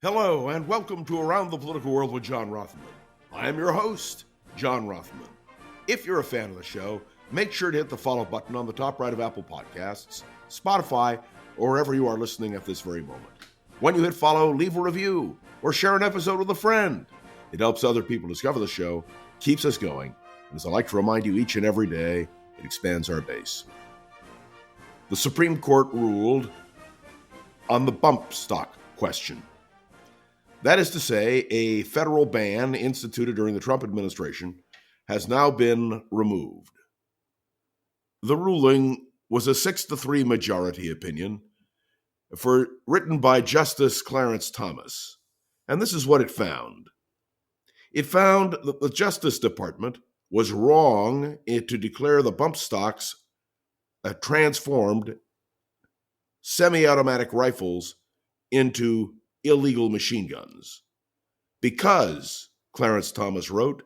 Hello, and welcome to Around the Political World with John Rothman. I am your host, John Rothman. If you're a fan of the show, make sure to hit the follow button on the top right of Apple Podcasts, Spotify, or wherever you are listening at this very moment. When you hit follow, leave a review or share an episode with a friend. It helps other people discover the show, keeps us going, and as I like to remind you each and every day, it expands our base. The Supreme Court ruled on the bump stock question. That is to say, a federal ban instituted during the Trump administration has now been removed. The ruling was a 6-3 majority opinion written by Justice Clarence Thomas, and this is what it found. It found that the Justice Department was wrong to declare the bump stocks transformed semi-automatic rifles into illegal machine guns. Because, Clarence Thomas wrote,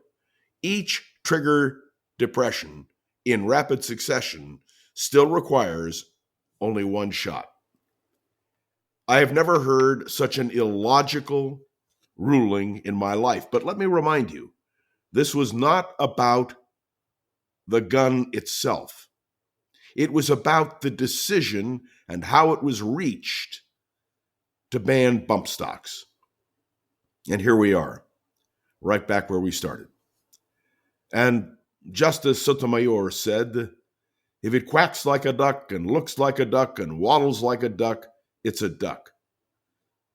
each trigger depression in rapid succession still requires only one shot. I have never heard such an illogical ruling in my life, but let me remind you, this was not about the gun itself. It was about the decision and how it was reached to ban bump stocks. And here we are, right back where we started. And Justice Sotomayor said, if it quacks like a duck and looks like a duck and waddles like a duck, it's a duck.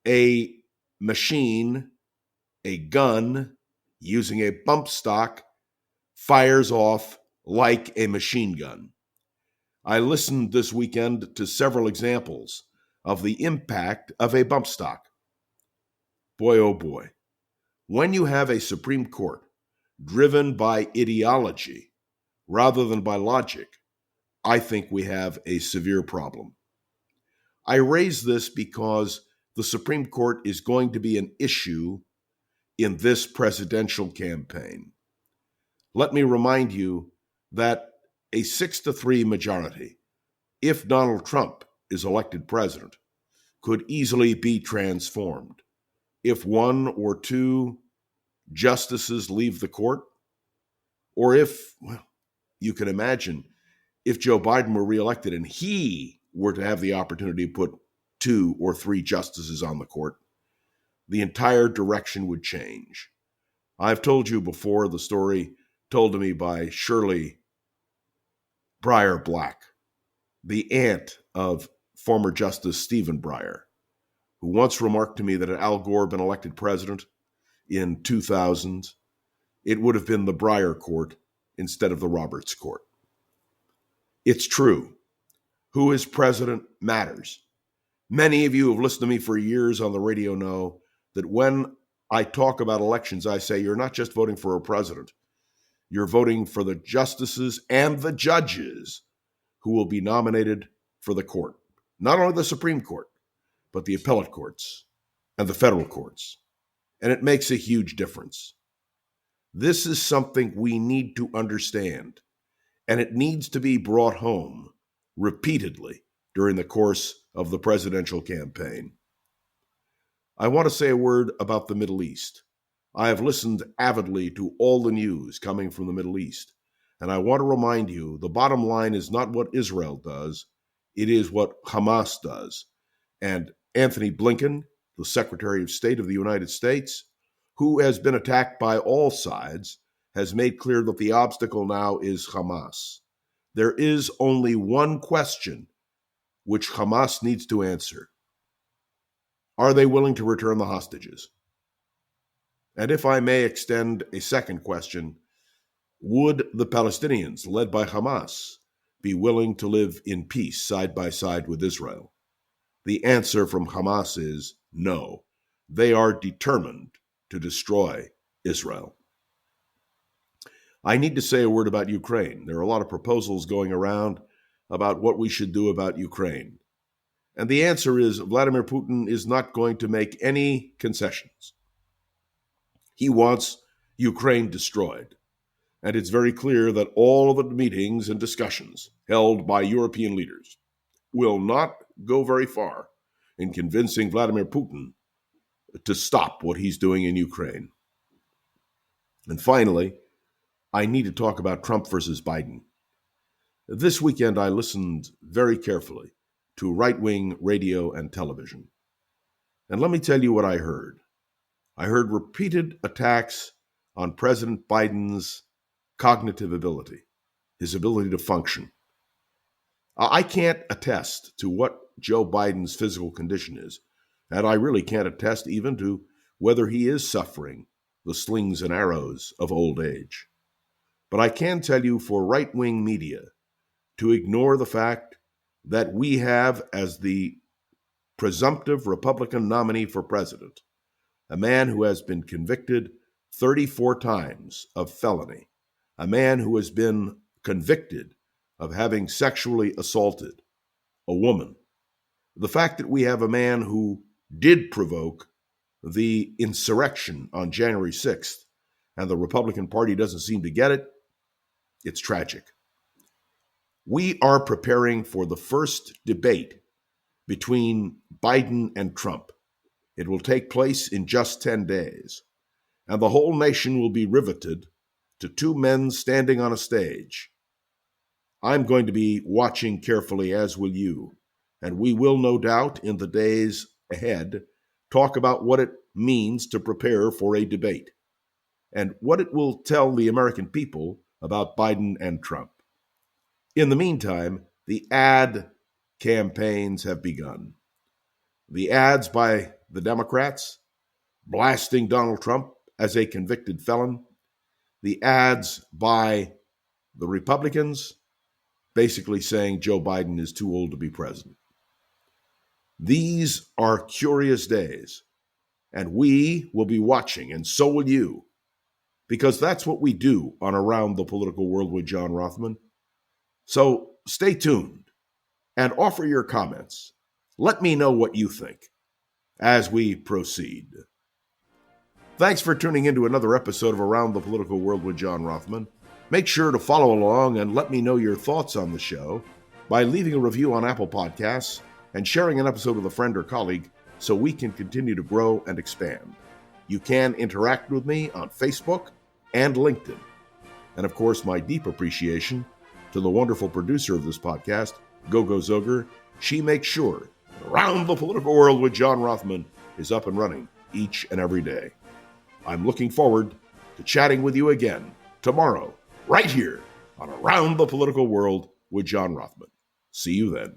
A machine, a gun, using a bump stock, fires off like a machine gun. I listened this weekend to several examples of the impact of a bump stock. Boy, oh boy. When you have a Supreme Court driven by ideology rather than by logic, I think we have a severe problem. I raise this because the Supreme Court is going to be an issue in this presidential campaign. Let me remind you that a 6-3 majority, if Donald Trump is elected president, could easily be transformed if one or two justices leave the court, or if, well, you can imagine, if Joe Biden were reelected and he were to have the opportunity to put 2 or 3 justices on the court, the entire direction would change. I've told you before the story told to me by Shirley Breyer Black, the aunt of former Justice Stephen Breyer, who once remarked to me that had Al Gore been elected president in 2000, it would have been the Breyer court instead of the Roberts court. It's true. Who is president matters. Many of you who have listened to me for years on the radio know that when I talk about elections, I say you're not just voting for a president. You're voting for the justices and the judges who will be nominated for the court. Not only the Supreme Court, but the appellate courts and the federal courts. And it makes a huge difference. This is something we need to understand, and it needs to be brought home repeatedly during the course of the presidential campaign. I want to say a word about the Middle East. I have listened avidly to all the news coming from the Middle East, and I want to remind you, the bottom line is not what Israel does, it is what Hamas does. And Anthony Blinken, the Secretary of State of the United States, who has been attacked by all sides, has made clear that the obstacle now is Hamas. There is only one question which Hamas needs to answer. Are they willing to return the hostages? And if I may extend a second question, would the Palestinians, led by Hamas, be willing to live in peace side by side with Israel? The answer from Hamas is no. They are determined to destroy Israel. I need to say a word about Ukraine. There are a lot of proposals going around about what we should do about Ukraine. And the answer is Vladimir Putin is not going to make any concessions. He wants Ukraine destroyed. And it's very clear that all of the meetings and discussions held by European leaders will not go very far in convincing Vladimir Putin to stop what he's doing in Ukraine. And finally, I need to talk about Trump versus Biden. This weekend, I listened very carefully to right-wing radio and television. And let me tell you what I heard. I heard repeated attacks on President Biden's cognitive ability, his ability to function. I can't attest to what Joe Biden's physical condition is, and I really can't attest even to whether he is suffering the slings and arrows of old age. But I can tell you for right-wing media to ignore the fact that we have as the presumptive Republican nominee for president a man who has been convicted 34 times of felony, a man who has been convicted of having sexually assaulted a woman. The fact that we have a man who did provoke the insurrection on January 6th and the Republican Party doesn't seem to get it, it's tragic. We are preparing for the first debate between Biden and Trump. It will take place in just 10 days, and the whole nation will be riveted to two men standing on a stage. I'm going to be watching carefully, as will you, and we will no doubt in the days ahead talk about what it means to prepare for a debate and what it will tell the American people about Biden and Trump. In the meantime, the ad campaigns have begun. The ads by the Democrats blasting Donald Trump as a convicted felon. The ads by the Republicans basically saying Joe Biden is too old to be president. These are curious days, and we will be watching, and so will you, because that's what we do on Around the Political World with John Rothman. So stay tuned and offer your comments. Let me know what you think as we proceed. Thanks for tuning into another episode of Around the Political World with John Rothman. Make sure to follow along and let me know your thoughts on the show by leaving a review on Apple Podcasts and sharing an episode with a friend or colleague so we can continue to grow and expand. You can interact with me on Facebook and LinkedIn. And of course, my deep appreciation to the wonderful producer of this podcast, Gogo Zoger. She makes sure Around the Political World with John Rothman is up and running each and every day. I'm looking forward to chatting with you again tomorrow, right here on Around the Political World with John Rothman. See you then.